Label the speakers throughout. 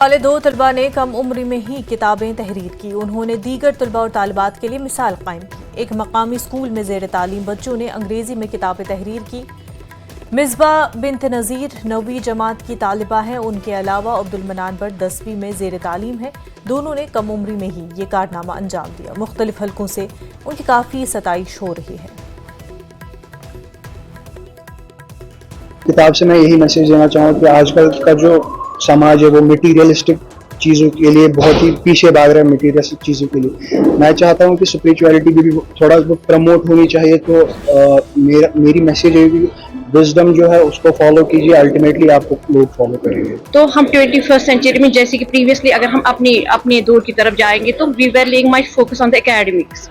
Speaker 1: वाले दो तलबा ने कम उम्र में ही किताबें तहरीर की। उन्होंने दीगर तलबा और तालिबात के लिए मिसाल कायम की। एक मकामी स्कूल में ज़ेर तालीम बच्चों ने अंग्रेज़ी में किताबें तहरीर की। मिसबा बिन्त नज़ीर 9वीं जमात की तालिबा हैं। उनके अलावा अब्दुल मनान भट्ट 10वीं में ज़ेर तालीम है। दोनों ने कम उम्र में ही ये कारनामा अंजाम दिया। मुख्तलिफ हलकों से उनकी काफ़ी सताइश हो रही है।
Speaker 2: किताब से मैं यही मैसेज देना चाहूँगा कि आजकल का जो समाज है वो मटीरियलिस्टिक चीज़ों के लिए बहुत ही पीछे भाग रहा है। मटीरियलिस्टिक चीज़ों के लिए मैं चाहता हूँ कि स्पिरिचुअलिटी भी थोड़ा बहुत प्रमोट होनी चाहिए। तो मेरी मैसेज है कि विजडम जो है उसको फॉलो कीजिए, अल्टीमेटली आपको लोग फॉलो करेंगे।
Speaker 3: तो हम 21st सेंचुरी में जैसे कि प्रीवियसली अगर हम अपने दौर की तरफ जाएंगे तो we were laying much focus on the academics,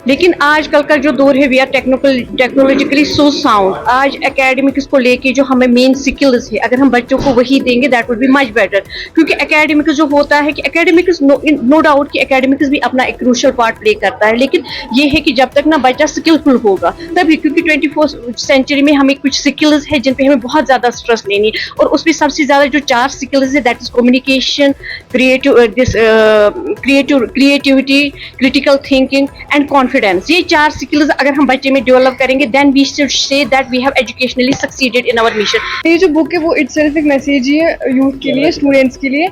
Speaker 3: लेकिन आजकल का जो दौर है we are technologically so sound. आज एकेडमिक्स को लेके जो हमें मेन स्किल्स है अगर हम बच्चों को वही देंगे that would be much better, क्योंकि एकेडमिक्स जो होता है कि एकेडमिक्स नो डाउट कि एकेडमिक्स भी अपना एक क्रूशियल पार्ट प्ले करता है, लेकिन ये है कि जब तक ना बच्चा स्किलफुल होगा तभी, क्योंकि 21st सेंचुरी में हमें कुछ स्किल्स है जिन पे हमें बहुत ज्यादा स्ट्रेस लेनी है और उसमें सबसे ज्यादा जो 4 स्किल्स है that is communication, creativity, critical thinking and confidence. ये 4 स्किल्स अगर हम बच्चे में डेवलप करेंगे then we should say that we have educationally succeeded in our mission.
Speaker 4: ये जो बुक है वो इटसेल्फ एक मैसेज ही है यूथ के लिए, स्टूडेंट्स के लिए।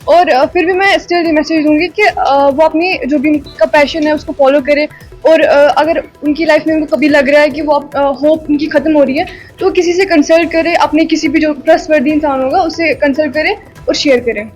Speaker 4: और फिर भी मैं स्टिल ये मैसेज दूंगी कि वो अपनी जो भी उनका पैशन है उसको फॉलो करे। और अगर उनकी लाइफ में उनको कभी लग रहा है कि वो होप उनकी ख़त्म हो रही है तो किसी से कंसल्ट करे, अपने किसी भी जो ट्रस्टवर्दी इंसान होगा उससे कंसल्ट करे और शेयर करें।